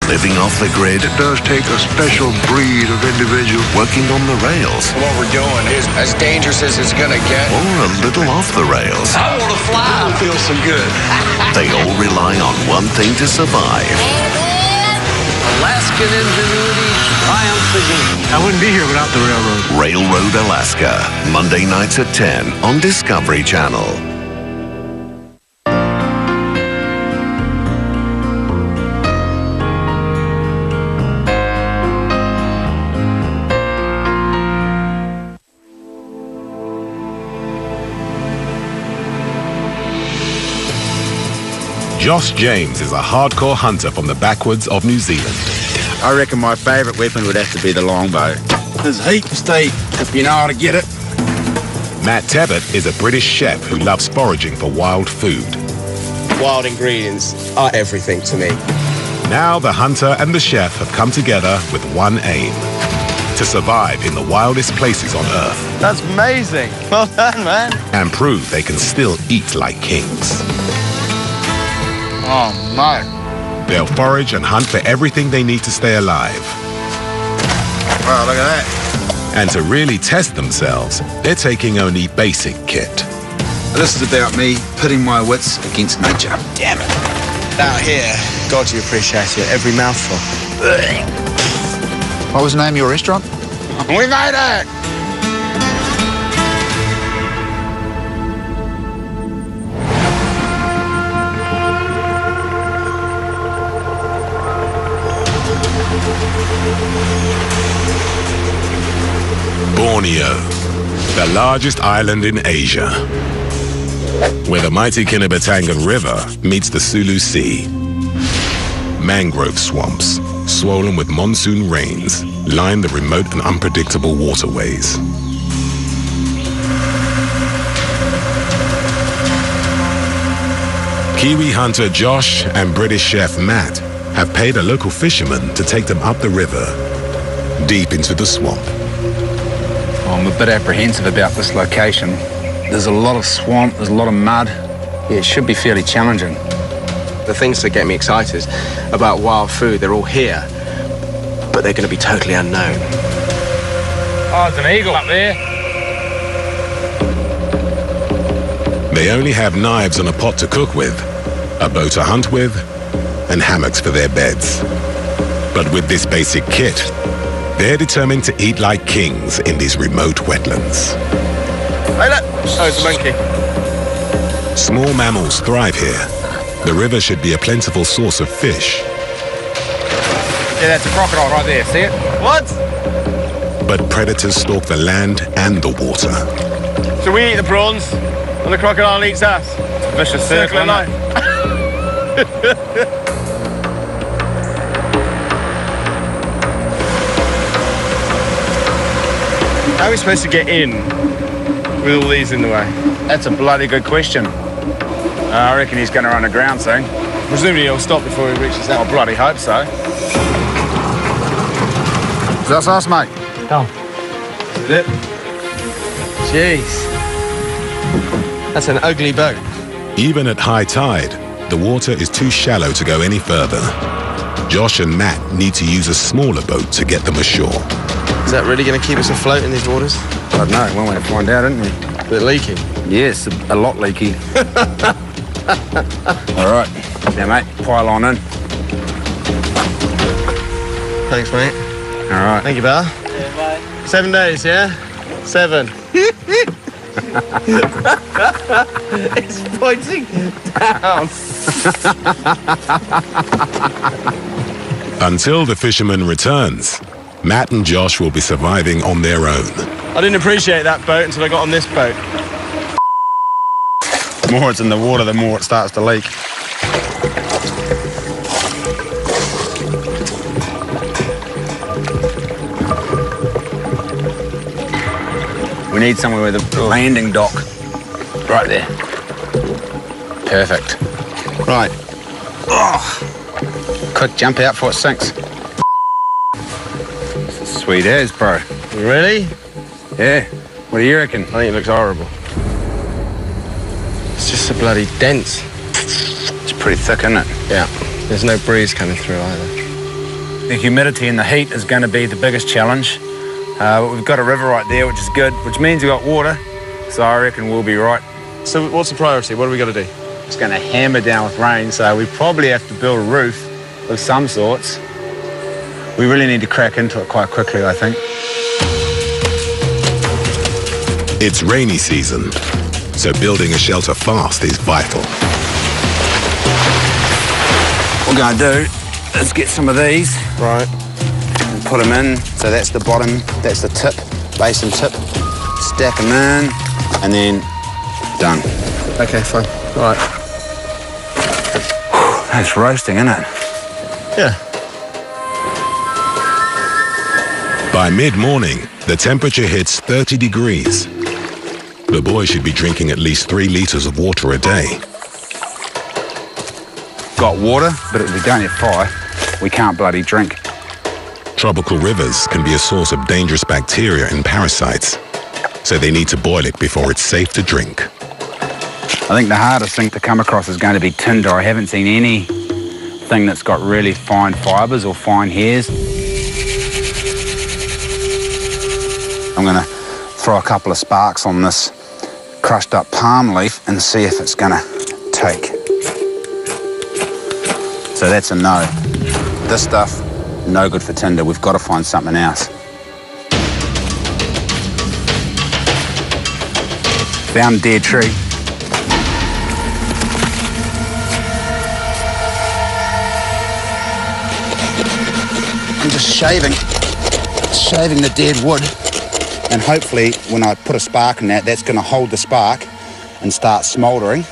Living off the grid, it does take a special breed of individual working on the rails. What we're doing is as dangerous as it's gonna get. Or a little off the rails. I want to fly. Feels so good. They all rely on one thing to survive. Alaskan ingenuity triumphs again. I wouldn't be here without the railroad. Railroad Alaska, Monday nights at 10 on Discovery Channel. Josh James is a hardcore hunter from the backwoods of New Zealand. I reckon my favourite weapon would have to be the longbow. There's heaps to eat if you know how to get it. Matt Tebbett is a British chef who loves foraging for wild food. Wild ingredients are everything to me. Now the hunter and the chef have come together with one aim: to survive in the wildest places on Earth. That's amazing. Well done, man. And prove they can still eat like kings. Oh, no. They'll forage and hunt for everything they need to stay alive. Wow, look at that. And to really test themselves, they're taking only basic kit. This is about me pitting my wits against nature. Damn it. Out here, God, you appreciate it. Every mouthful. What was the name of your restaurant? We made it! Borneo, the largest island in Asia, where the mighty Kinabatangan River meets the Sulu Sea. Mangrove swamps, swollen with monsoon rains, line the remote and unpredictable waterways. Kiwi hunter Josh and British chef Matt have paid a local fisherman to take them up the river, deep into the swamp. I'm a bit apprehensive about this location. There's a lot of swamp, there's a lot of mud. Yeah, it should be fairly challenging. The things that get me excited about wild food, they're all here, but they're going to be totally unknown. Oh, there's an eagle up there. They only have knives and a pot to cook with, a bow to hunt with, and hammocks for their beds. But with this basic kit, they're determined to eat like kings in these remote wetlands. Hey, look! Oh, it's a monkey. Small mammals thrive here. The river should be a plentiful source of fish. Yeah, that's a crocodile right there. See it? What? But predators stalk the land and the water. So we eat the prawns, and the crocodile eats us. It's a vicious circle, of life. How are we supposed to get in with all these in the way? That's a bloody good question. I reckon he's going to run aground soon. Presumably he'll stop before he reaches that. I bloody hope so. That's us, mate. Come. Is it? Jeez. That's an ugly boat. Even at high tide, the water is too shallow to go any further. Josh and Matt need to use a smaller boat to get them ashore. Is that really going to keep us afloat in these waters? I don't know, one way to find out, isn't we? A bit leaky. Yes, a lot leaky. All right, now mate, pile on in. Thanks, mate. All right. Thank you, Bar. Yeah, bye. 7 days, yeah? 7. It's pointing down. Until the fisherman returns, Matt and Josh will be surviving on their own. I didn't appreciate that boat until I got on this boat. The more it's in the water, the more it starts to leak. We need somewhere with a landing dock. Right there. Perfect. Right. Oh. Quick jump out before it sinks. Sweet as, bro. Really? Yeah. What do you reckon? I think it looks horrible. It's just so bloody dense. It's pretty thick, isn't it? Yeah. There's no breeze coming through either. The humidity and the heat is going to be the biggest challenge. But we've got a river right there, which is good, which means we've got water, so I reckon we'll be right. So what's the priority? What are we got to do? It's going to hammer down with rain, so we probably have to build a roof of some sorts. We really need to crack into it quite quickly, I think. It's rainy season, so building a shelter fast is vital. What we're going to do is get some of these. Right. And put them in. So that's the bottom, that's the tip, base and tip. Stack them in, and then done. Okay, fine. All right. It's roasting, isn't it? Yeah. By mid-morning, the temperature hits 30 degrees. The boy should be drinking at least 3 liters of water a day. Got water, but if we don't have fire, we can't bloody drink. Tropical rivers can be a source of dangerous bacteria and parasites, so they need to boil it before it's safe to drink. I think the hardest thing to come across is going to be tinder. I haven't seen anything that's got really fine fibres or fine hairs. I'm going to throw a couple of sparks on this crushed up palm leaf and see if it's going to take. So that's a no. This stuff, no good for tinder. We've got to find something else. Found a dead tree. I'm just shaving the dead wood, and hopefully when I put a spark in that, that's going to hold the spark and start smouldering.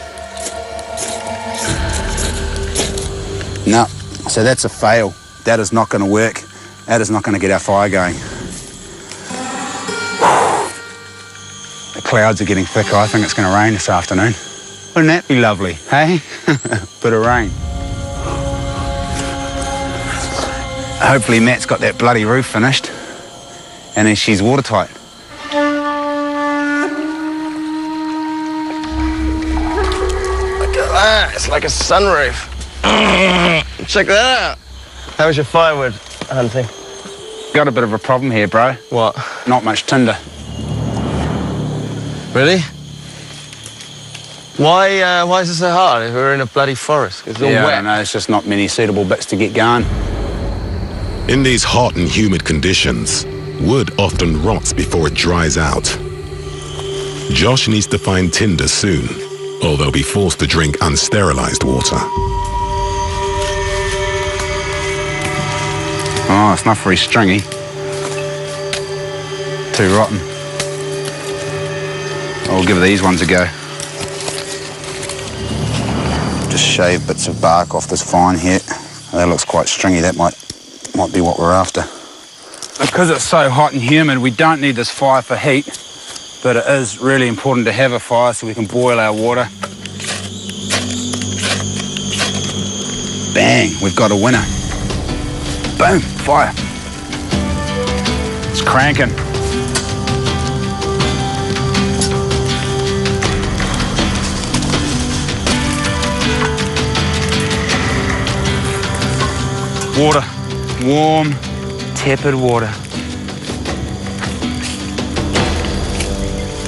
No, so that's a fail. That is not going to work. That is not going to get our fire going. The clouds are getting thicker. I think it's going to rain this afternoon. Wouldn't that be lovely, hey? Bit of rain. Hopefully Matt's got that bloody roof finished and then she's watertight. Look at that. It's like a sunroof. Check that out. How was your firewood hunting? Got a bit of a problem here, bro. What? Not much tinder. Really? Why is it so hard if we're in a bloody forest? It's all Yeah, wet. I don't know, it's just not many suitable bits to get going. In these hot and humid conditions, wood often rots before it dries out. Josh needs to find tinder soon, or they'll be forced to drink unsterilized water. Oh, it's not very stringy. Too rotten. I'll give these ones a go. Just shave bits of bark off this vine here. That looks quite stringy. That might be what we're after. Because it's so hot and humid, we don't need this fire for heat, but it is really important to have a fire so we can boil our water. Bang, we've got a winner. Boom, fire. It's cranking. Water, warm, tepid water.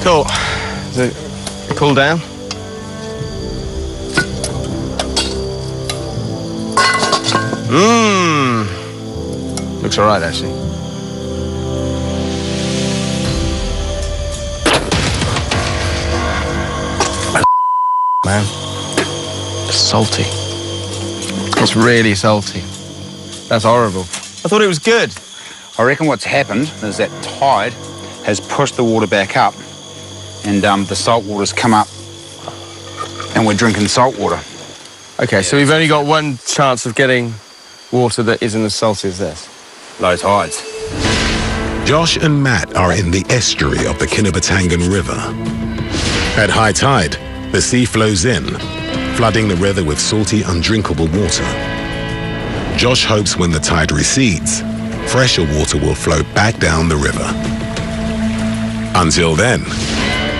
Cool. Is it cool down? Looks all right, actually. Man, it's salty. It's really salty. That's horrible. I thought it was good. I reckon what's happened is that tide has pushed the water back up and the salt water's come up and we're drinking salt water. Okay, so we've only got one chance of getting water that isn't as salty as this. Low tides. Josh and Matt are in the estuary of the Kinabatangan River. At high tide, the sea flows in, flooding the river with salty, undrinkable water. Josh hopes when the tide recedes, fresher water will flow back down the river. Until then,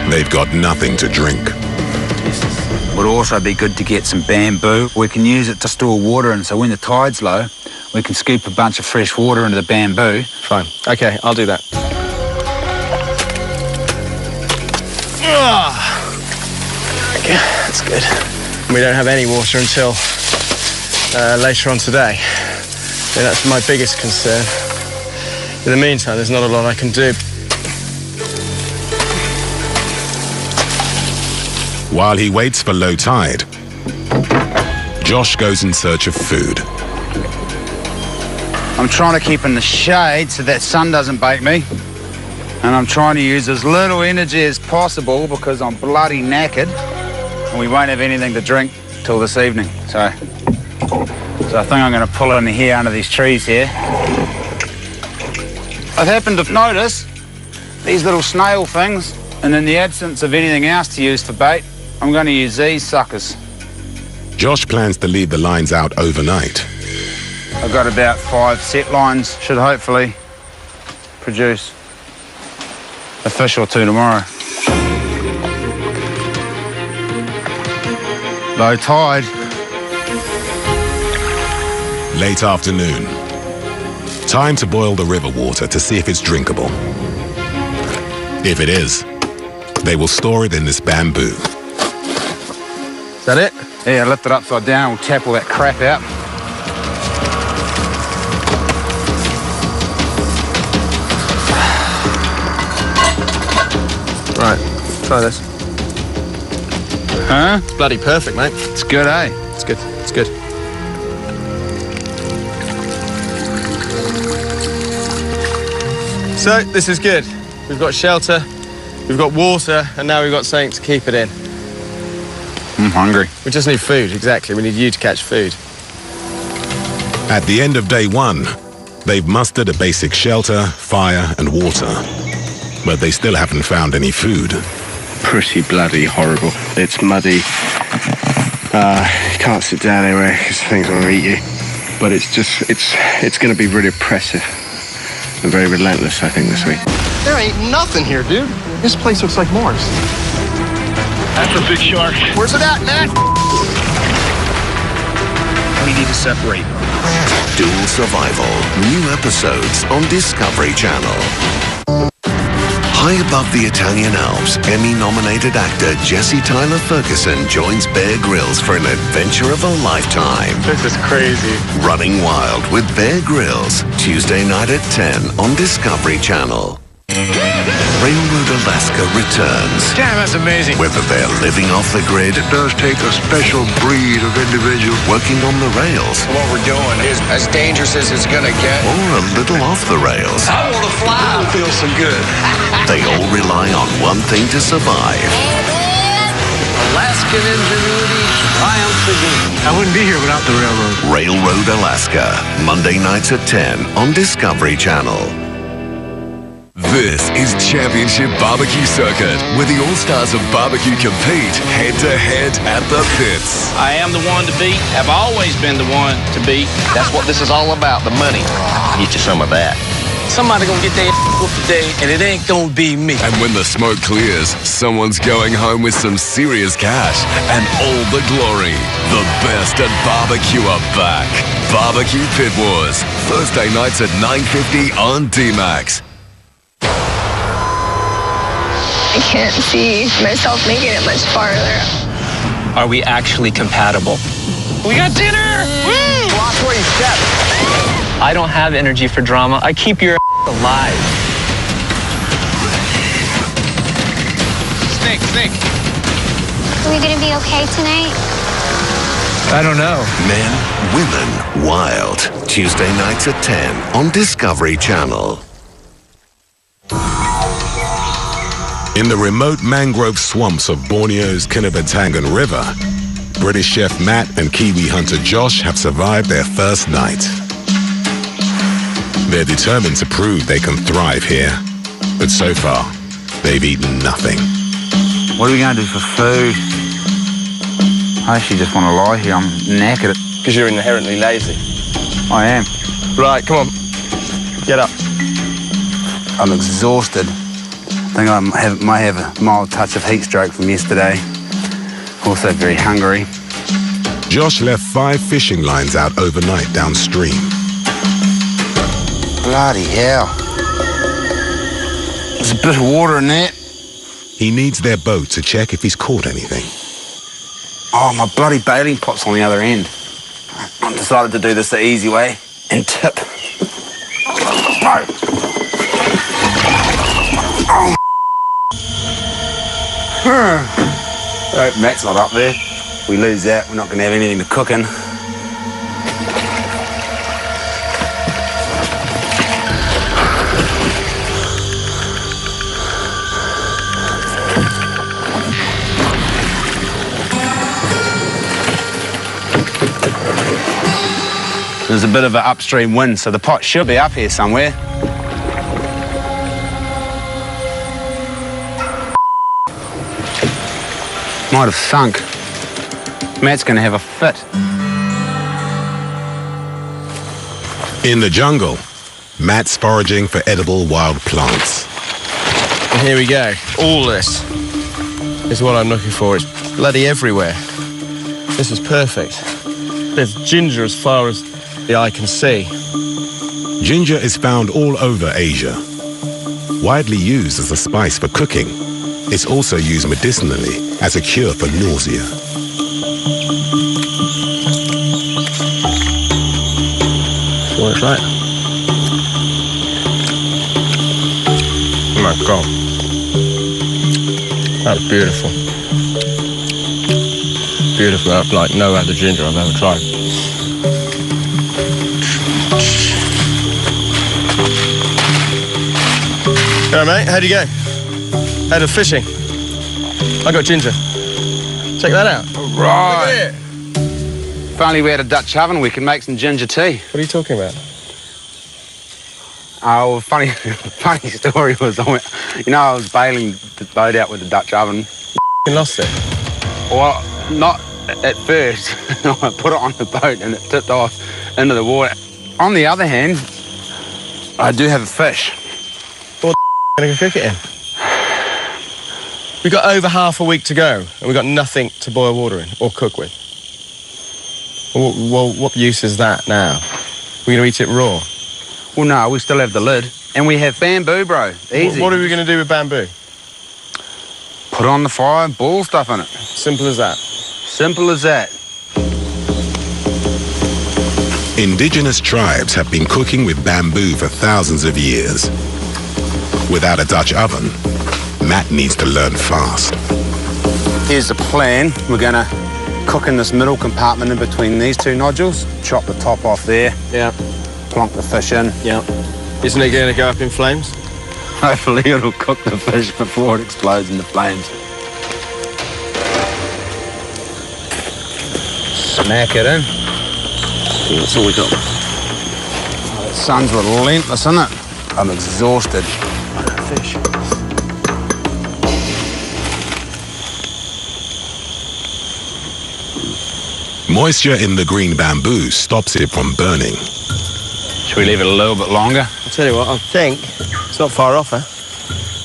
they've got nothing to drink. Would also be good to get some bamboo. We can use it to store water, and so when the tide's low, we can scoop a bunch of fresh water into the bamboo. Fine. Okay, I'll do that. Okay, that's good. We don't have any water until later on today. Yeah, that's my biggest concern. In the meantime, there's not a lot I can do. While he waits for low tide, Josh goes in search of food. I'm trying to keep in the shade so that sun doesn't bake me. And I'm trying to use as little energy as possible because I'm bloody knackered and we won't have anything to drink till this evening. So I think I'm going to pull in here under these trees here. I've happened to notice these little snail things, and in the absence of anything else to use for bait, I'm going to use these suckers. Josh plans to leave the lines out overnight. I've got about 5 set lines, should hopefully produce a fish or 2 tomorrow. Low tide. Late afternoon. Time to boil the river water to see if it's drinkable. If it is, they will store it in this bamboo. Is that it? Yeah, lift it upside down, we'll tap all that crap out. Right, try this. Huh? It's bloody perfect, mate. It's good, eh? It's good, it's good. So, this is good. We've got shelter, we've got water, and now we've got something to keep it in. I'm hungry. We just need food, exactly. We need you to catch food. At the end of day 1, they've mustered a basic shelter, fire, and water. But they still haven't found any food. Pretty bloody horrible. It's muddy. You can't sit down anywhere because things will eat you. But it's just, it's going to be really oppressive and very relentless, I think, this week. There ain't nothing here, dude. This place looks like Mars. That's a big shark. Where's it at, Matt? We need to separate. Dual Survival. New episodes on Discovery Channel. High above the Italian Alps, Emmy-nominated actor Jesse Tyler Ferguson joins Bear Grylls for an adventure of a lifetime. This is crazy. Running Wild with Bear Grylls, Tuesday night at 10 on Discovery Channel. Railroad Alaska returns. Damn, that's amazing. Whether they're living off the grid, It does take a special breed of individual. working on the rails, What we're doing is as dangerous as it's gonna get. or a little off the rails, I wanna fly. I feel so good. they all rely on one thing to survive. Alaskan ingenuity triumphs again. I wouldn't be here without the railroad. Railroad Alaska, Monday nights at 10 on Discovery Channel. This is Championship Barbecue Circuit, where the all-stars of barbecue compete head-to-head at the pits. I am the one to beat. Have always been the one to beat. That's what this is all about, the money. Get you some of that. Somebody gonna get their whooped today, and it ain't gonna be me. And when the smoke clears, someone's going home with some serious cash and all the glory. The best at barbecue are back. Barbecue Pit Wars, Thursday nights at 9:50 on D-Max. I can't see myself making it much farther. Are we actually compatible? We got dinner! Woo! Watch where you step. I don't have energy for drama. I keep your alive. Snake. Are we gonna be okay tonight? I don't know. Men, Women, Wild, Tuesday nights at 10 on Discovery Channel. In the remote mangrove swamps of Borneo's Kinabatangan River, British chef Matt and Kiwi hunter Josh have survived their first night. They're determined to prove they can thrive here, but so far, they've eaten nothing. What are we going to do for food? I actually just want to lie here. I'm knackered. Because you're inherently lazy. I am. Right, come on. Get up. I'm exhausted. I think I might have a mild touch of heat stroke from yesterday. Also very hungry. Josh left 5 fishing lines out overnight downstream. Bloody hell. There's a bit of water in there. He needs their boat to check if he's caught anything. Oh, my bloody bailing pot's on the other end. I've decided to do this the easy way and tip. Oh. Oh, Matt's not up there. We lose that, we're not going to have anything to cook in. There's a bit of an upstream wind, so the pot should be up here somewhere. Might have sunk. Matt's going to have a fit. In the jungle, Matt's foraging for edible wild plants. And here we go. All this is what I'm looking for. It's bloody everywhere. This is perfect. There's ginger as far as the eye can see. Ginger is found all over Asia. Widely used as a spice for cooking, it's also used medicinally as a cure for nausea. That's what it's like. Oh my God. That's beautiful. Beautiful, that's like no other ginger I've ever tried. All right, mate, how'd you go? Out of fishing. I got ginger. Check that out. Right. If only we had a Dutch oven, we could make some ginger tea. What are you talking about? Oh, funny story was, I was bailing the boat out with the Dutch oven. You lost it? Well, not at first. I put it on the boat and it tipped off into the water. On the other hand, I do have a fish. What the gonna cook it in? We've got over half a week to go and we've got nothing to boil water in or cook with. Well, what use is that now? We're going to eat it raw? Well, no, we still have the lid. And we have bamboo, bro. Easy. What are we going to do with bamboo? Put it on the fire, boil stuff in it. Simple as that. Simple as that. Indigenous tribes have been cooking with bamboo for thousands of years. Without a Dutch oven, Matt needs to learn fast. Here's the plan. We're going to cook in this middle compartment in between these two nodules. Chop the top off there. Yeah. Plonk the fish in. Yeah. Isn't it going to go up in flames? Hopefully it'll cook the fish before it explodes in the flames. Smack it in. That's all we got. Oh, the sun's relentless, isn't it? I'm exhausted. Fish. Moisture in the green bamboo stops it from burning. Should we leave it a little bit longer? I'll tell you what, I think it's not far off, huh?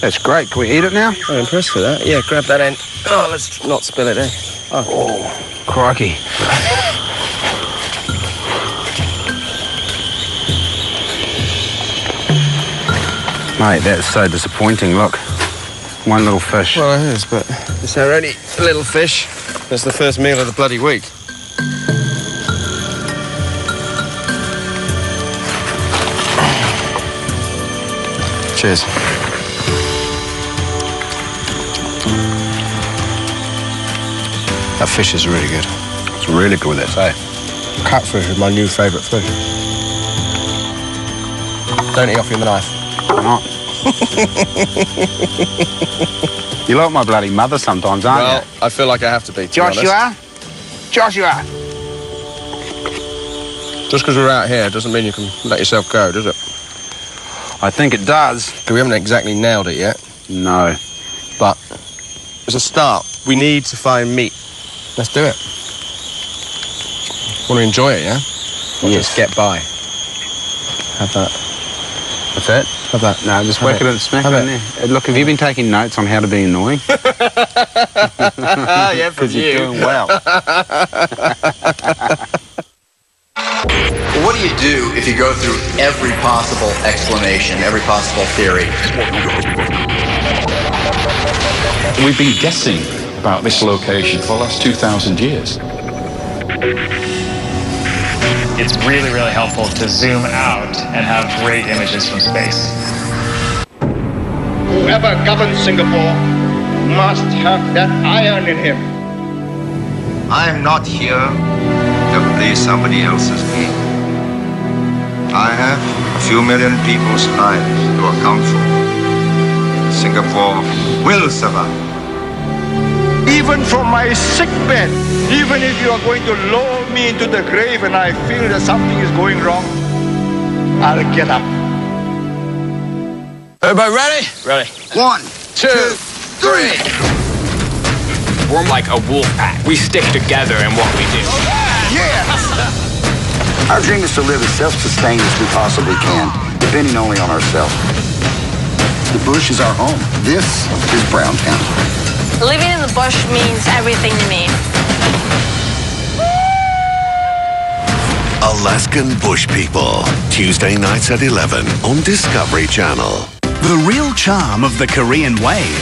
That's great. Can we eat it now? I'm impressed with that. Yeah, grab that end. Oh, let's not spill it, eh? Oh, crikey. Mate, that's so disappointing. Look, one little fish. Well, it is, but it's our only little fish. That's the first meal of the bloody week. Cheers. That fish is really good. It's really good, that's eh? Catfish is my new favourite fish. Don't eat off your knife. Why not? You like my bloody mother sometimes, aren't you? Well, I feel like I have to be, to be honest. Joshua! Just because we're out here doesn't mean you can let yourself go, does it? I think it does. We haven't exactly nailed it yet. No. But as a start, we need to find meat. Let's do it. Want to enjoy it, yeah? Or Yes. just get by? Have that. What's that? Have that. No, just whack it and smack it in there. Look, have you been taking notes on how to be annoying? Yeah, from Because you're doing well. What do you do if you go through every possible explanation, every possible theory? We've been guessing about this location for the last 2,000 years. It's really, really helpful to zoom out and have great images from space. Whoever governs Singapore must have that iron in him. I am not here to play somebody else's game. I have a few million people's lives to account for. Singapore will survive. Even from my sick bed, even if you are going to lower me into the grave and I feel that something is going wrong, I'll get up. Everybody ready? Ready. 1, 2, 3. We're like a wolf pack. We stick together in what we do. Our dream is to live as self-sustained as we possibly can, depending only on ourselves. The bush is our home. This is Browntown. Living in the bush means everything to me. Alaskan Bush People, Tuesday nights at 11 on Discovery Channel. The real charm of the Korean wave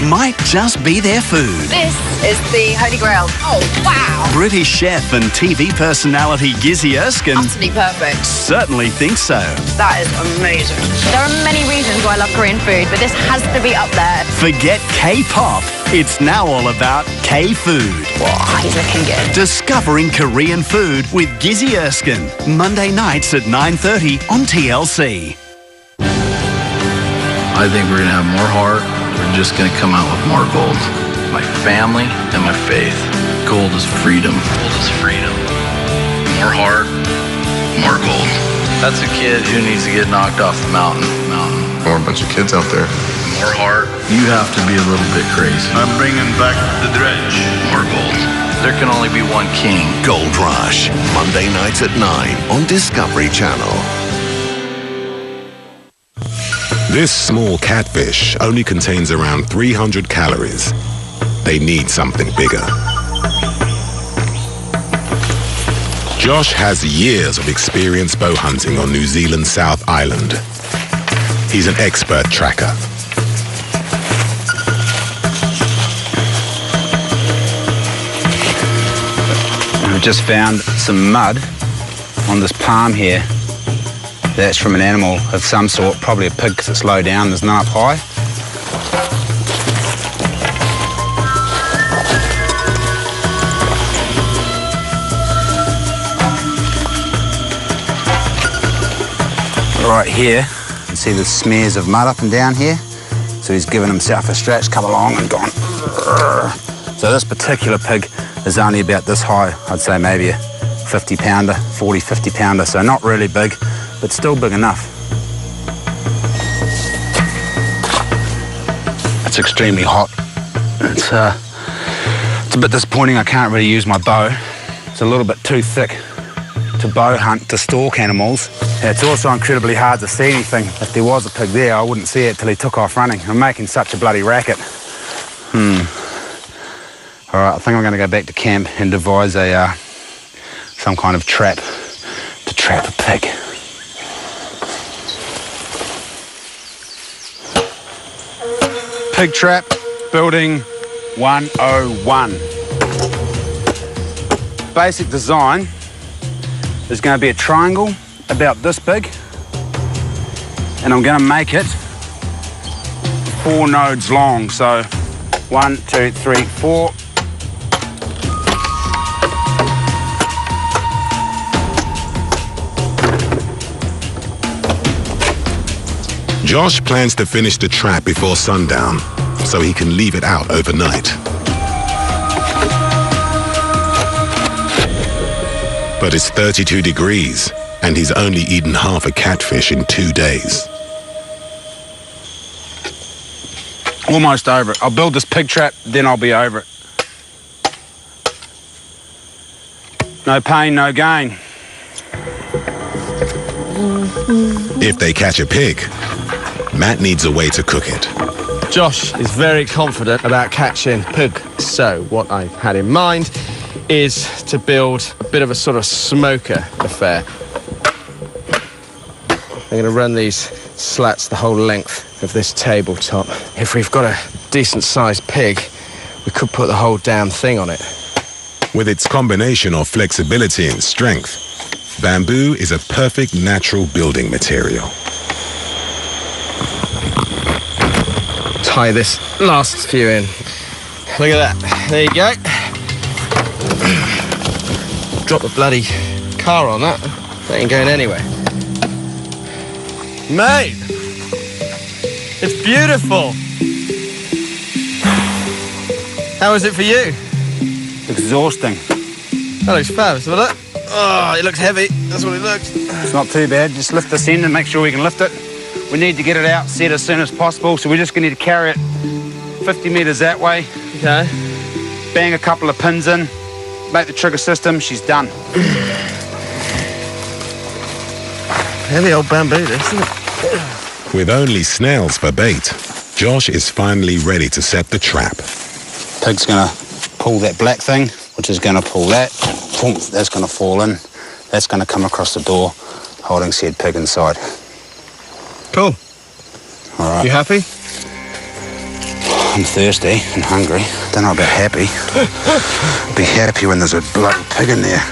might just be their food. This is the Holy Grail. Oh, wow. British chef and TV personality Gizzy Erskine Utterly perfect. certainly thinks so. That is amazing. There are many reasons why I love Korean food, but this has to be up there. Forget K-pop. It's now all about K-food. Wow, he's looking good. Discovering Korean food with Gizzy Erskine. Monday nights at 9:30 on TLC. I think we're going to have more heart. We're just going to come out with more gold. My family and my faith. Gold is freedom. Gold is freedom. More heart, more gold. That's a kid who needs to get knocked off the mountain. Or a bunch of kids out there. More heart. You have to be a little bit crazy. I'm bringing back the dredge. More gold. There can only be one king. Gold Rush, Monday nights at 9 on Discovery Channel. This small catfish only contains around 300 calories. They need something bigger. Josh has years of experience bow hunting on New Zealand's South Island. He's an expert tracker. I've just found some mud on this palm here. That's from an animal of some sort, probably a pig because it's low down, there's none up high. Right here, you can see the smears of mud up and down here. So he's given himself a stretch, come along and gone. So this particular pig is only about this high, I'd say maybe a 50 pounder, 40, 50 pounder, so not really big, but still big enough. It's extremely hot. It's a bit disappointing I can't really use my bow. It's a little bit too thick to bow hunt to stalk animals. It's also incredibly hard to see anything. If there was a pig there, I wouldn't see it till he took off running. I'm making such a bloody racket. All right, I think I'm going to go back to camp and devise some kind of trap to trap a pig. Pig trap, building 101. Basic design is going to be a triangle about this big, and I'm going to make it 4 nodes long. So 1, 2, 3, 4. Josh plans to finish the trap before sundown, so he can leave it out overnight. But it's 32 degrees, and he's only eaten half a catfish in 2 days. Almost over it. I'll build this pig trap, then I'll be over it. No pain, no gain. If they catch a pig, Matt needs a way to cook it. Josh is very confident about catching pig. So what I've had in mind is to build a bit of a sort of smoker affair. I'm going to run these slats the whole length of this tabletop. If we've got a decent-sized pig, we could put the whole damn thing on it. With its combination of flexibility and strength, bamboo is a perfect natural building material. Tie this last few in. Look at that. There you go. Drop the bloody car on that. That ain't going anywhere. Mate! It's beautiful! How is it for you? Exhausting. That looks fab. So look. Oh, it looks heavy. That's what it looks. It's not too bad. Just lift this end and make sure we can lift it. We need to get it out set as soon as possible, so we're just going to need to carry it 50 metres that way. Okay. Bang a couple of pins in, make the trigger system, she's done. Heavy old bamboo, isn't it? With only snails for bait, Josh is finally ready to set the trap. Pig's going to pull that black thing, which is going to pull that. Boom, that's going to fall in. That's going to come across the door, holding said pig inside. Cool. All right. You happy? I'm thirsty and hungry. Don't know about happy. Be happy when there's a bloody pig in there.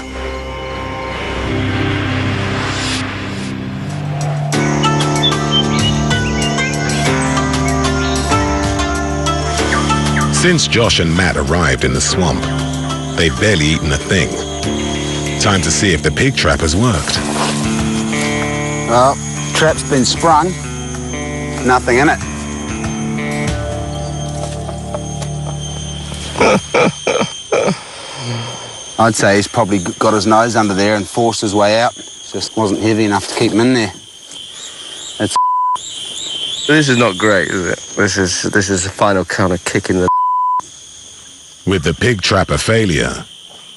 Since Josh and Matt arrived in the swamp, they've barely eaten a thing. Time to see if the pig trap has worked. Well, trap's been sprung. Nothing in it. I'd say he's probably got his nose under there and forced his way out. Just wasn't heavy enough to keep him in there. It's This is not great, is it? This is the final kind of kick in the... With the pig trap a failure,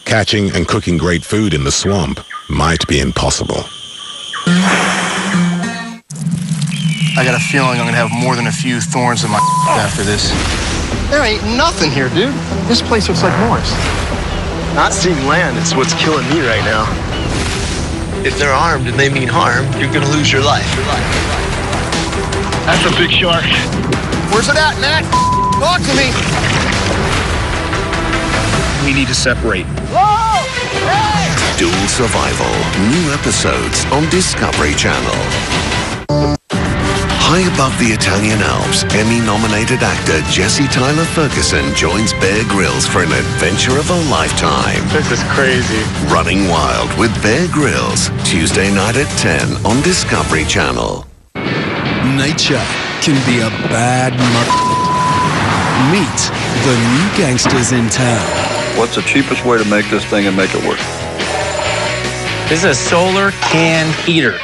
catching and cooking great food in the swamp might be impossible. I got a feeling I'm gonna have more than a few thorns in my after this. There ain't nothing here, dude. This place looks like Mars. Not seeing land is what's killing me right now. If they're armed and they mean harm, you're gonna lose your life. That's a big shark. Where's it at, Matt? Talk to me. We need to separate. Whoa! Hey! Dual Survival. New episodes on Discovery Channel. High above the Italian Alps, Emmy-nominated actor Jesse Tyler Ferguson joins Bear Grylls for an adventure of a lifetime. This is crazy. Running Wild with Bear Grylls, Tuesday night at 10 on Discovery Channel. Nature can be a bad Meet the new gangsters in town. What's the cheapest way to make this thing and make it work? This is a solar can heater.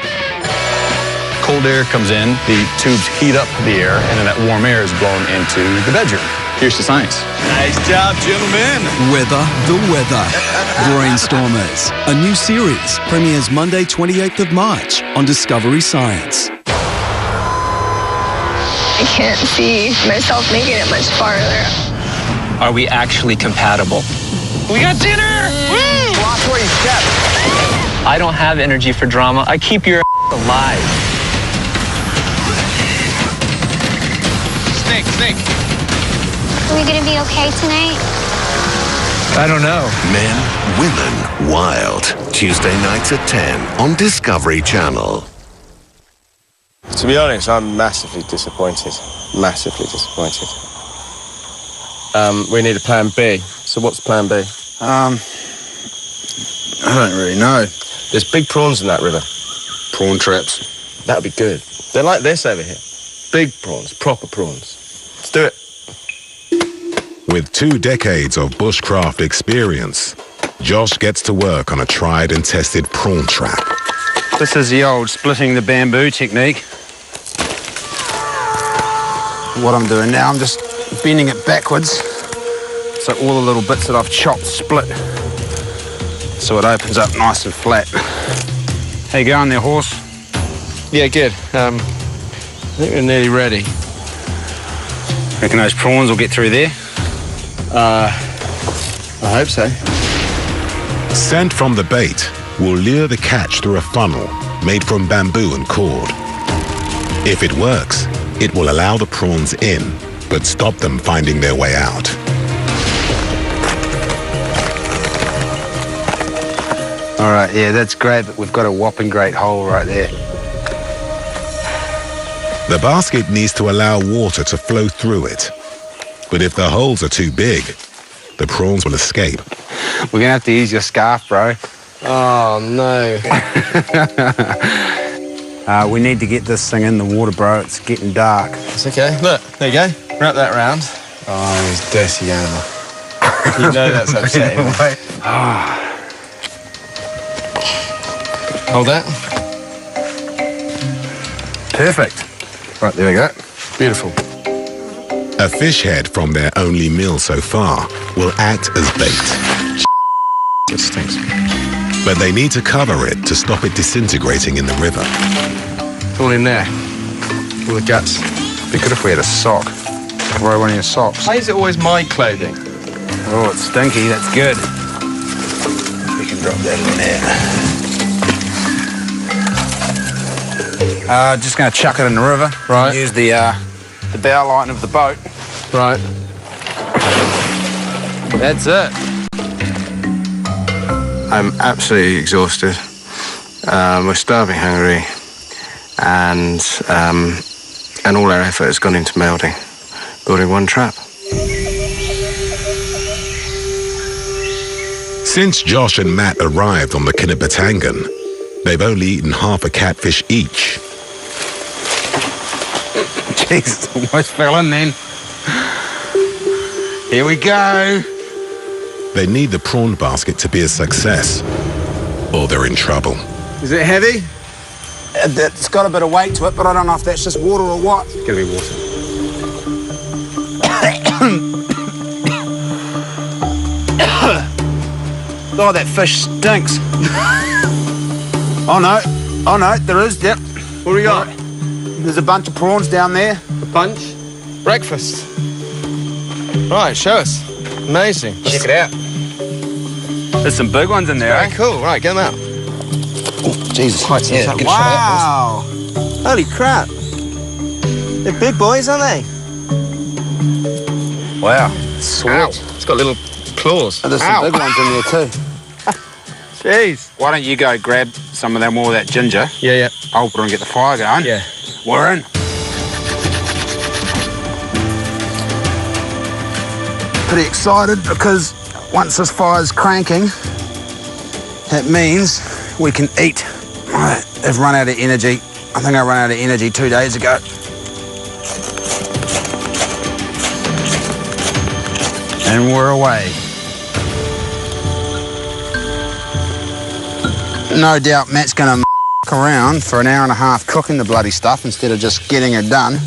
Cold air comes in, the tubes heat up the air, and then that warm air is blown into the bedroom. Here's the science. Nice job, gentlemen. Weather the Weather. Brainstormers. A new series premieres Monday, 28th of March on Discovery Science. I can't see myself making it much farther. Are we actually compatible? We got dinner! Woo! Watch where you step. I don't have energy for drama. I keep your alive. Snake. Are we gonna be okay tonight? I don't know. Men, Women, Wild. Tuesday nights at 10 on Discovery Channel. To be honest, I'm massively disappointed. Massively disappointed. We need a plan B. So what's plan B? I don't really know. There's big prawns in that river. Prawn traps. That'd be good. They're like this over here. Big prawns, proper prawns. Let's do it. With 2 decades of bushcraft experience, Josh gets to work on a tried and tested prawn trap. This is the old splitting the bamboo technique. What I'm doing now, I'm just bending it backwards so all the little bits that I've chopped split so it opens up nice and flat. How you going there, horse? Yeah, good. I think we're nearly ready. Reckon those prawns will get through there? I hope so. Scent from the bait will lure the catch through a funnel made from bamboo and cord. If it works, it will allow the prawns in, but stop them finding their way out. All right, yeah, that's great, but we've got a whopping great hole right there. The basket needs to allow water to flow through it. But if the holes are too big, the prawns will escape. We're gonna have to use your scarf, bro. Oh, no. We need to get this thing in the water, bro. It's getting dark. It's okay. Look, there you go. Wrap that round. Oh, he's a dirty animal. You know that's upsetting. Hold that. Perfect. Right, there we go. Beautiful. A fish head from their only meal so far will act as bait. It stinks. But they need to cover it to stop it disintegrating in the river. It's all in there. All the guts. Be good if we had a sock. Borrow one of your socks. Why is it always my clothing? Oh, it's stinky. That's good. We can drop that in there. Just going to chuck it in the river. Right. Use the bow line of the boat. Right. That's it. I'm absolutely exhausted. We're starving hungry, and all our effort has gone into building one trap. Since Josh and Matt arrived on the Kinabatangan, they've only eaten half a catfish each. Jeez, almost fell in then. Here we go. They need the prawn basket to be a success, or they're in trouble. Is it heavy? It's got a bit of weight to it, but I don't know if that's just water or what. It's gonna be water. Oh, that fish stinks. Oh no, there is, yep. What do we got? There's a bunch of prawns down there. A bunch? Breakfast. Right, show us. Amazing. Check it out. There's some big ones in there. Very cool. Right, get them out. Oh, Jesus. Yeah, wow. Holy crap. They're big boys, aren't they? Wow. Sweet. Ow. It's got little claws. Oh, there's some big ones in there too. Jeez. Why don't you go grab some of them, more of that ginger? Yeah. I'll put on and get the fire going. Yeah. We're in. Pretty excited because once this fire's cranking, that means we can eat. I've run out of energy. I think I ran out of energy 2 days ago. And we're away. No doubt Matt's going to around for an hour and a half cooking the bloody stuff instead of just getting it done.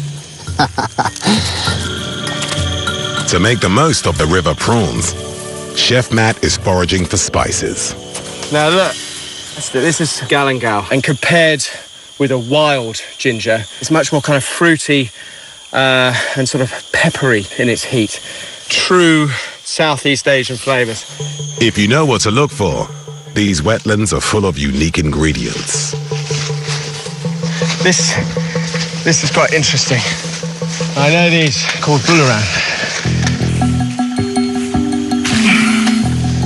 To make the most of the river prawns, Chef Matt is foraging for spices. Now look, this is galangal, and compared with a wild ginger, it's much more kind of fruity and sort of peppery in its heat. True Southeast Asian flavours. If you know what to look for, these wetlands are full of unique ingredients. This is quite interesting. I know these called bularan.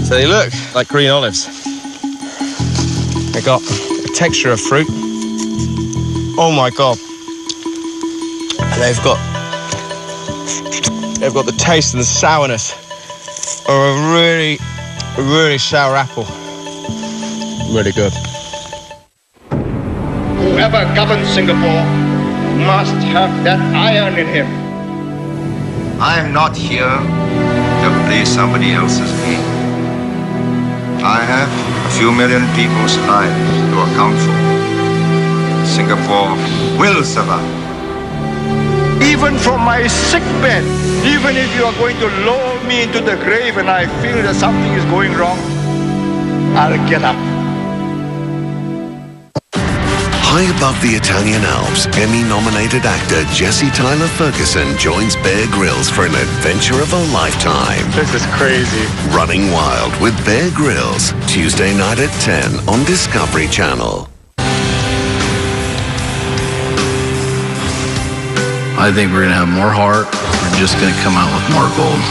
So they look like green olives. They got a texture of fruit. Oh my God. And they've got the taste and the sourness of a really sour apple. Really good. Whoever governs Singapore must have that iron in him. I am not here to play somebody else's game. I have a few million people's lives to account for. Singapore will survive. Even from my sick bed, even if you are going to lower me into the grave and I feel that something is going wrong, I'll get up. High above the Italian Alps, Emmy-nominated actor Jesse Tyler Ferguson joins Bear Grylls for an adventure of a lifetime. This is crazy. Running Wild with Bear Grylls, Tuesday night at 10 on Discovery Channel. I think we're going to have more heart. We're just going to come out with more gold.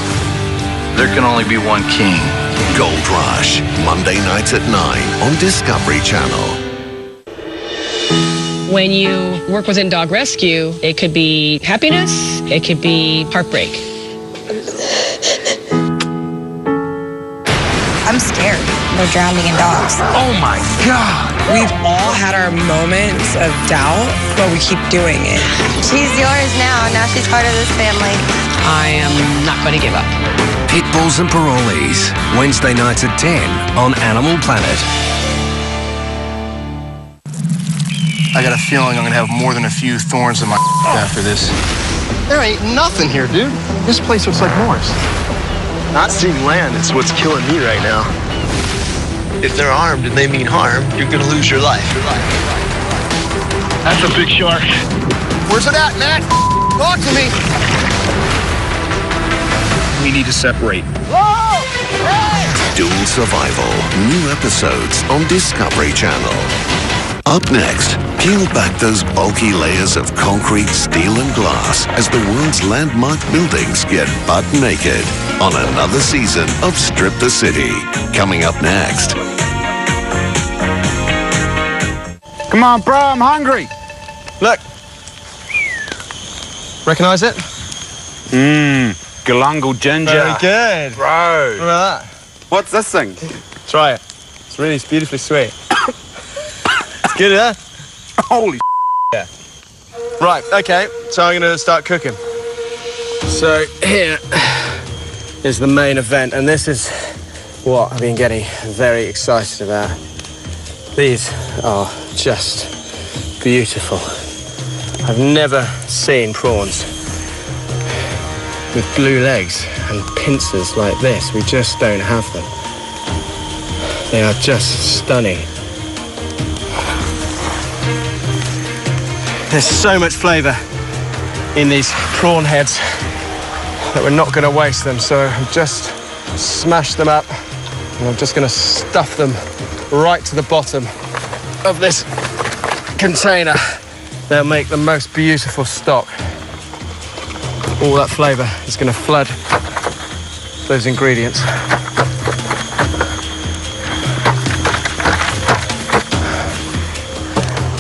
There can only be one king. Gold Rush, Monday nights at 9 on Discovery Channel. When you work within dog rescue, it could be happiness, it could be heartbreak. I'm scared. They're drowning in dogs. Oh my God. We've all had our moments of doubt, but we keep doing it. She's yours now. Now she's part of this family. I am not going to give up. Pitbulls and Parolees, Wednesday nights at 10 on Animal Planet. I got a feeling I'm gonna have more than a few thorns in my after this. There ain't nothing here, dude. This place looks like Mars. Not seeing land is what's killing me right now. If they're armed and they mean harm, you're gonna lose your life. That's a big shark. Where's it at, Matt? Talk to me. We need to separate. Whoa! Hey! Dual Survival, new episodes on Discovery Channel. Up next, peel back those bulky layers of concrete, steel and glass as the world's landmark buildings get butt naked on another season of Strip the City. Coming up next. Come on, bro, I'm hungry. Look. Recognize it? Galungal ginger. Very good. Bro. Look at that. What's this thing? Try it. It's beautifully sweet. Good, huh? Holy yeah. Right, okay, so I'm gonna start cooking. So here is the main event, and this is what I've been getting very excited about. These are just beautiful. I've never seen prawns with blue legs and pincers like this. We just don't have them. They are just stunning. There's so much flavour in these prawn heads that we're not going to waste them. So I've just smashed them up and I'm just going to stuff them right to the bottom of this container. They'll make the most beautiful stock. All that flavour is going to flood those ingredients.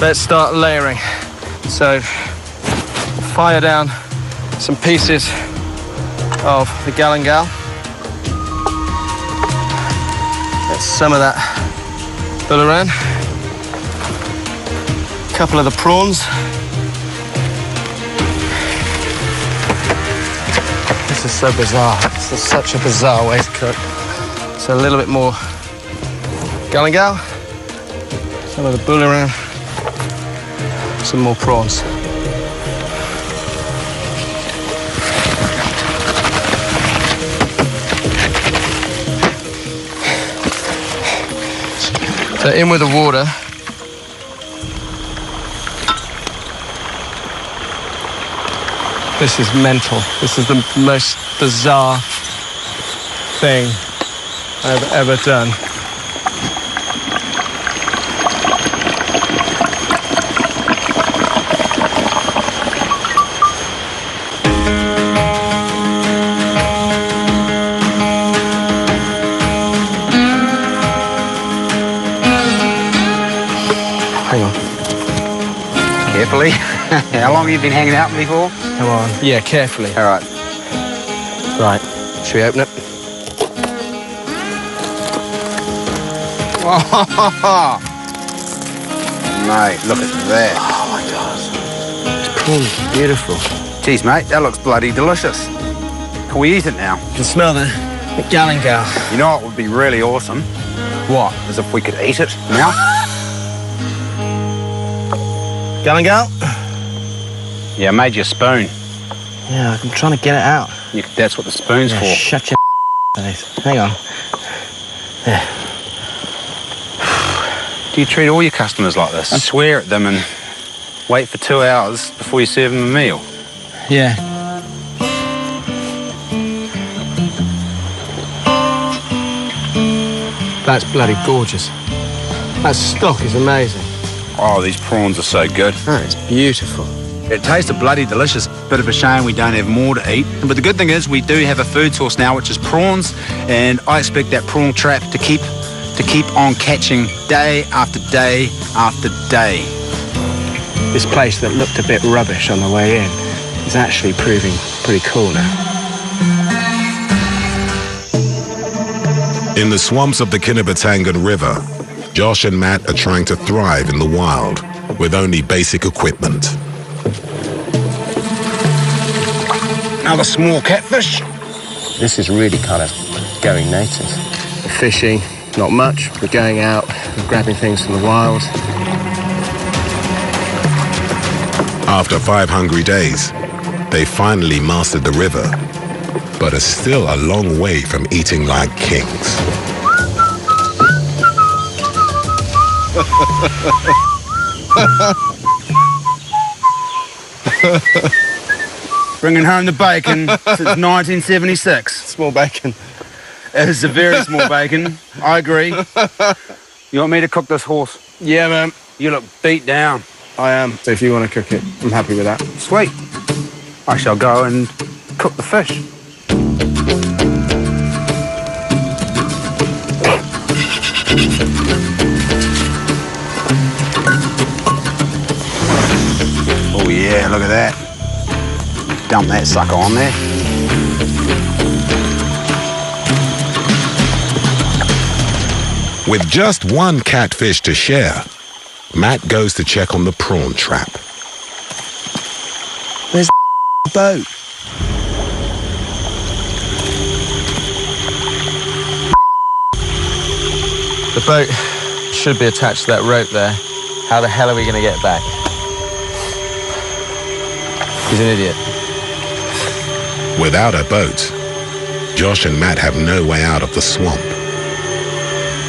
Let's start layering. So, fire down some pieces of the galangal. Get some of that bouillon. A couple of the prawns. This is so bizarre. This is such a bizarre way to cook. So a little bit more galangal, some of the bouillon. Some more prawns. So in with the water. This is mental. This is the most bizarre thing I've ever done. Carefully. How long have you been hanging out with me for? Come on. Yeah, carefully. All right. Right. Should we open it? Oh, mate, look at that. Oh my God. This prawn's beautiful. Jeez, mate, that looks bloody delicious. Can we eat it now? You can smell the galangal. You know what would be really awesome? What? As if we could eat it now. Galangal? Yeah, I made you a spoon. Yeah, I'm trying to get it out. That's what the spoon's for. Shut your face. Hang on. There. Do Do you treat all your customers like this? And swear at them and wait for 2 hours before you serve them a meal? Yeah. That's bloody gorgeous. That stock is amazing. Oh, these prawns are so good. Oh, it's beautiful. It tasted bloody delicious. Bit of a shame we don't have more to eat. But the good thing is we do have a food source now, which is prawns, and I expect that prawn trap to keep on catching day after day after day. This place that looked a bit rubbish on the way in is actually proving pretty cool now. In the swamps of the Kinabatangan River, Josh and Matt are trying to thrive in the wild with only basic equipment. Another small catfish. This is really kind of going native. Fishing, not much. We're going out and grabbing things from the wild. After 5 hungry days, they finally mastered the river, but are still a long way from eating like kings. Bringing home the bacon since 1976. Small bacon. It is a very small bacon. I agree. You want me to cook this horse? Yeah, man. You look beat down. I am. So if you want to cook it, I'm happy with that. Sweet. I shall go and cook the fish. Oh yeah, look at that. Dump that sucker on there. With just one catfish to share, Matt goes to check on the prawn trap. Where's the boat? The boat should be attached to that rope there. How the hell are we going to get back? He's an idiot. Without a boat, Josh and Matt have no way out of the swamp.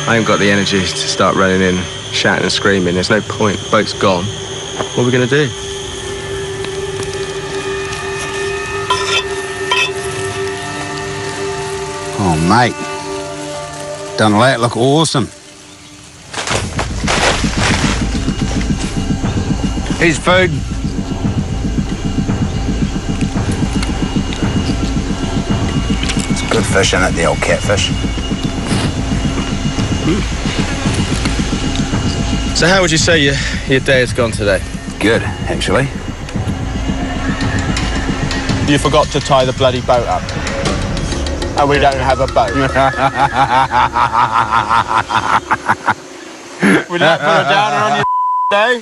I ain't got the energy to start running in, shouting and screaming. There's no point. The boat's gone. What are we going to do? Oh, mate. Done that look awesome. Here's food. It's good fish in it, the old catfish. So how would you say your day has gone today? Good, actually. You forgot to tie the bloody boat up. And we don't have a boat. Would that put a downer on your day?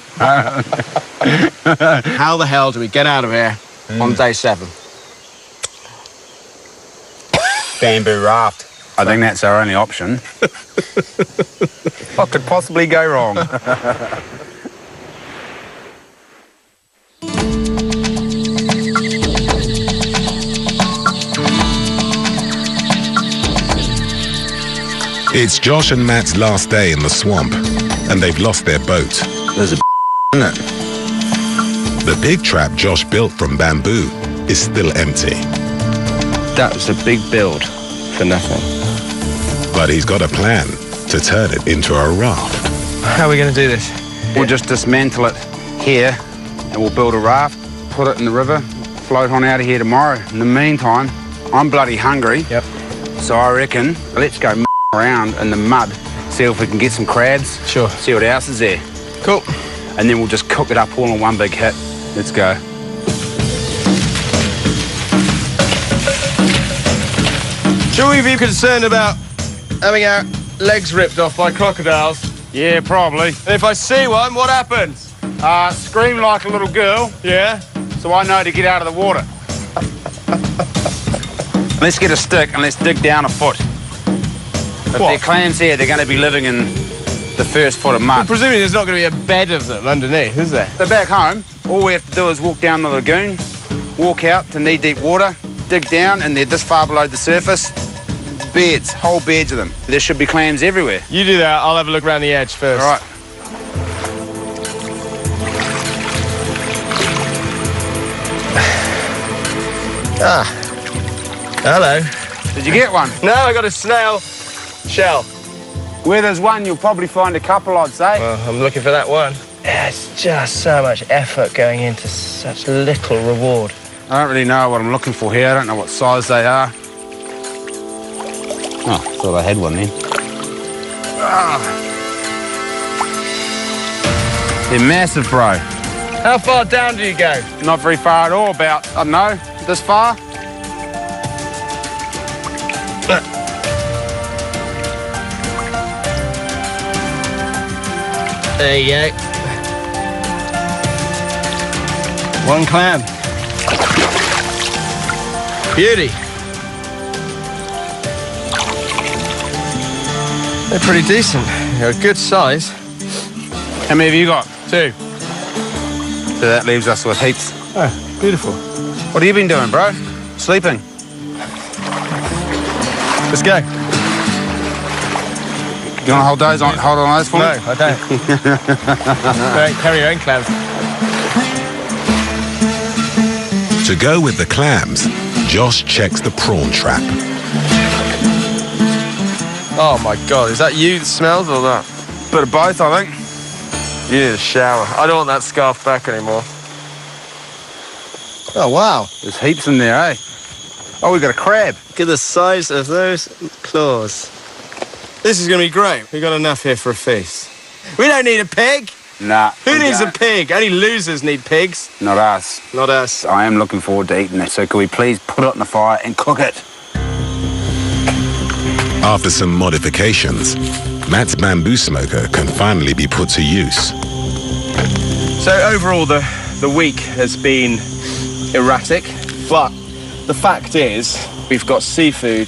How the hell do we get out of here on day 7? Bamboo raft. I think that's our only option. What could possibly go wrong? It's Josh and Matt's last day in the swamp, and they've lost their boat. There's a in it. The big trap Josh built from bamboo is still empty. That was a big build for nothing. But he's got a plan to turn it into a raft. How are we going to do this? We'll just dismantle it here, and we'll build a raft, put it in the river, float on out of here tomorrow. In the meantime, I'm bloody hungry. Yep. So I reckon, let's go around in the mud, see if we can get some crabs. Sure. See what else is there. Cool. And then we'll just cook it up all in one big hit. Let's go. Should we be concerned about having our legs ripped off by crocodiles? Yeah, probably. And if I see one, what happens? Scream like a little girl. Yeah? So I know to get out of the water. Let's get a stick and let's dig down a foot. If there are clams here, they're going to be living in the first foot of mud. Well, presumably there's not going to be a bed of them underneath, is there? They're back home. All we have to do is walk down the lagoon, walk out to knee-deep water, dig down, and they're this far below the surface. Beds, whole beds of them. There should be clams everywhere. You do that, I'll have a look around the edge first. All right. Ah. Hello. Did you get one? No, I got a snail shell. Where there's one, you'll probably find a couple, I'd say. Well, I'm looking for that one. Yeah, it's just so much effort going into such little reward. I don't really know what I'm looking for here. I don't know what size they are. Oh, thought I had one then. Ah. They're massive, bro. How far down do you go? Not very far at all, about, I don't know, this far. There you go. One clam. Beauty. They're pretty decent. They're a good size. How many have you got? 2. So that leaves us with heaps. Oh, beautiful. What have you been doing, bro? Sleeping? Let's go. You want to hold those on? Hold on those for me? No, I don't. Right, carry your own clams. To go with the clams, Josh checks the prawn trap. Oh my God, is that you that smells or that? Bit of both, I think. You need a shower. I don't want that scarf back anymore. Oh, wow. There's heaps in there, eh? Oh, we've got a crab. Look at the size of those claws. This is going to be great. We've got enough here for a feast. We don't need a pig. Nah. Who needs a pig? Only losers need pigs. Not us. Not us. I am looking forward to eating it, so can we please put it on the fire and cook it? After some modifications, Matt's bamboo smoker can finally be put to use. So overall, the week has been erratic, but the fact is we've got seafood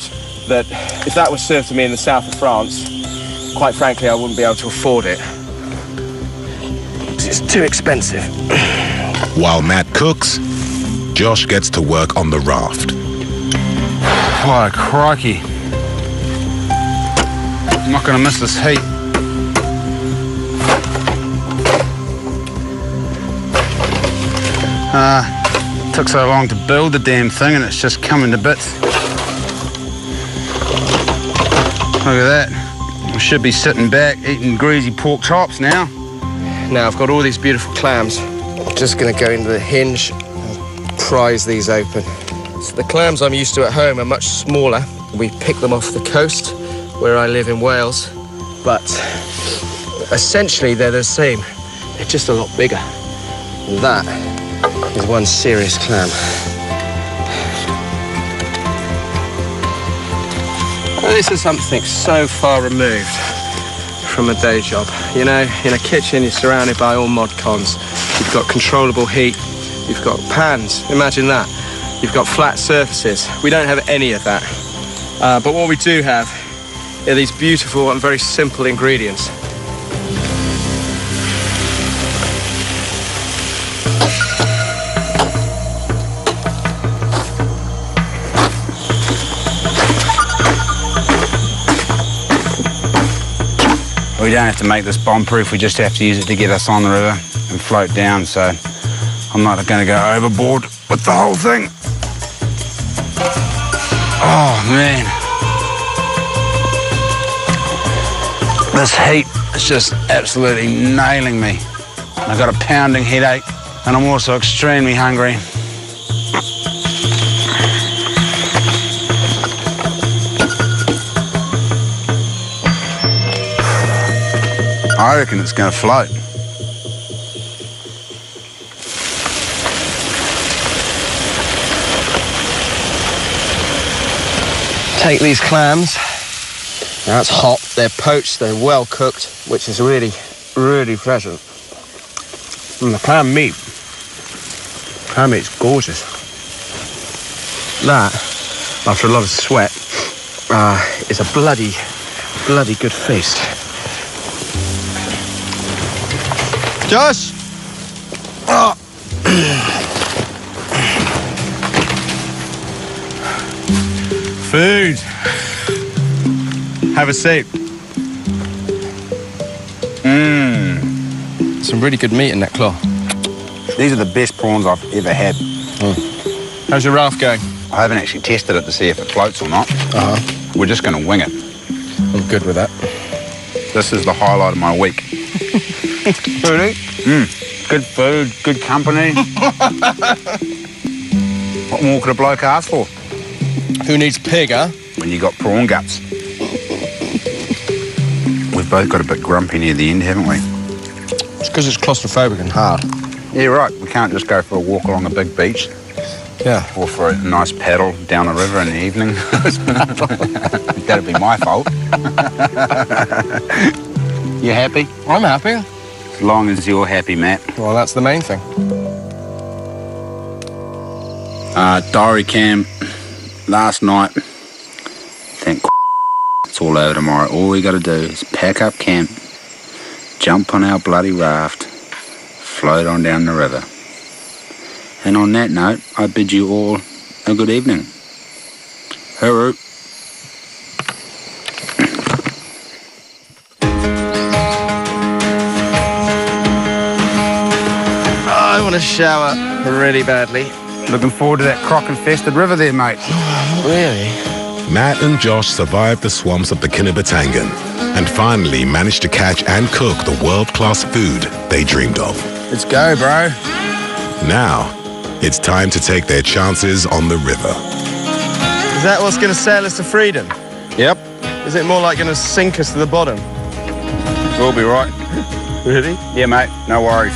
that, if that was served to me in the south of France, quite frankly, I wouldn't be able to afford it. It's too expensive. While Matt cooks, Josh gets to work on the raft. Oh, crikey. I'm not going to miss this heat. Took so long to build the damn thing and it's just coming to bits. Look at that. I should be sitting back eating greasy pork chops now. Now I've got all these beautiful clams. I'm just going to go into the hinge and prise these open. So the clams I'm used to at home are much smaller. We pick them off the coast where I live in Wales, but essentially they're the same. They're just a lot bigger. And that is one serious clam. Well, this is something so far removed from a day job. You know, in a kitchen you're surrounded by all mod cons. You've got controllable heat, you've got pans, imagine that. You've got flat surfaces. We don't have any of that. But what we do have are these beautiful and very simple ingredients. We don't have to make this bomb-proof, we just have to use it to get us on the river and float down, so I'm not going to go overboard with the whole thing. Oh, man. This heat is just absolutely nailing me. I've got a pounding headache, and I'm also extremely hungry. I reckon it's going to float. Take these clams. Now it's hot, they're poached, they're well cooked, which is really, really pleasant. And the clam meat's gorgeous. That, after a lot of sweat, is a bloody, bloody good feast. Josh! Oh. Food. Have a seat. Some really good meat in that claw. These are the best prawns I've ever had. How's your raft going? I haven't actually tested it to see if it floats or not. We're just going to wing it. I'm good with that. This is the highlight of my week. Really? Good food, good company. What more could a bloke ask for? Who needs pig, huh? When you got prawn guts. We've both got a bit grumpy near the end, haven't we? It's because it's claustrophobic and hard. Yeah, right. We can't just go for a walk along a big beach. Yeah. Or for a nice paddle down the river in the evening. That'd be my fault. You happy? I'm happy. As long as you're happy, Matt. Well, that's the main thing. Diary cam. Last night. Thank it's all over tomorrow. All we got to do is pack up camp, jump on our bloody raft, float on down the river. And on that note, I bid you all a good evening. Hooroo. I want to shower really badly. Looking forward to that croc-infested river there, mate. Really? Matt and Josh survived the swamps of the Kinabatangan and finally managed to catch and cook the world-class food they dreamed of. Let's go, bro. Now, it's time to take their chances on the river. Is that what's going to sail us to freedom? Yep. Is it more like going to sink us to the bottom? We'll be right. Really? Yeah, mate. No worries.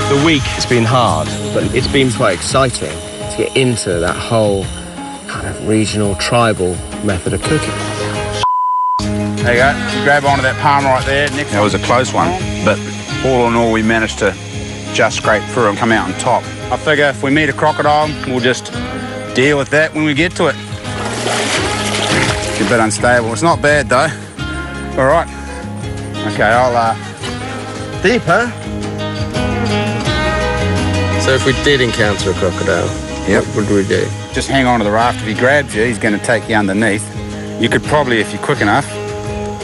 The week has been hard, but it's been quite exciting to get into that whole kind of regional, tribal method of cooking. There you go. You grab onto that palm right there. That was a close one, but all in all, we managed to just scrape through and come out on top. I figure if we meet a crocodile, we'll just deal with that when we get to it. It's a bit unstable. It's not bad, though. All right. Okay, I'll... Deep, huh? So if we did encounter a crocodile, what would we do? Just hang on to the raft. If he grabs you, he's going to take you underneath. You could probably, if you're quick enough,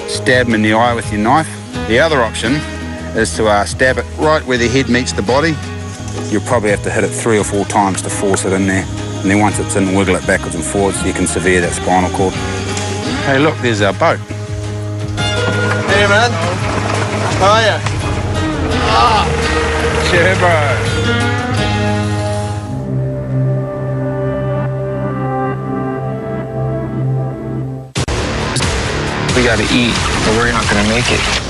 stab him in the eye with your knife. The other option is to stab it right where the head meets the body. You'll probably have to hit it 3 or 4 times to force it in there. And then once it's in, wiggle it backwards and forwards so you can sever that spinal cord. Hey, look, there's our boat. Hey, man. How are you? Sure, bro. We gotta eat, or we're not gonna make it.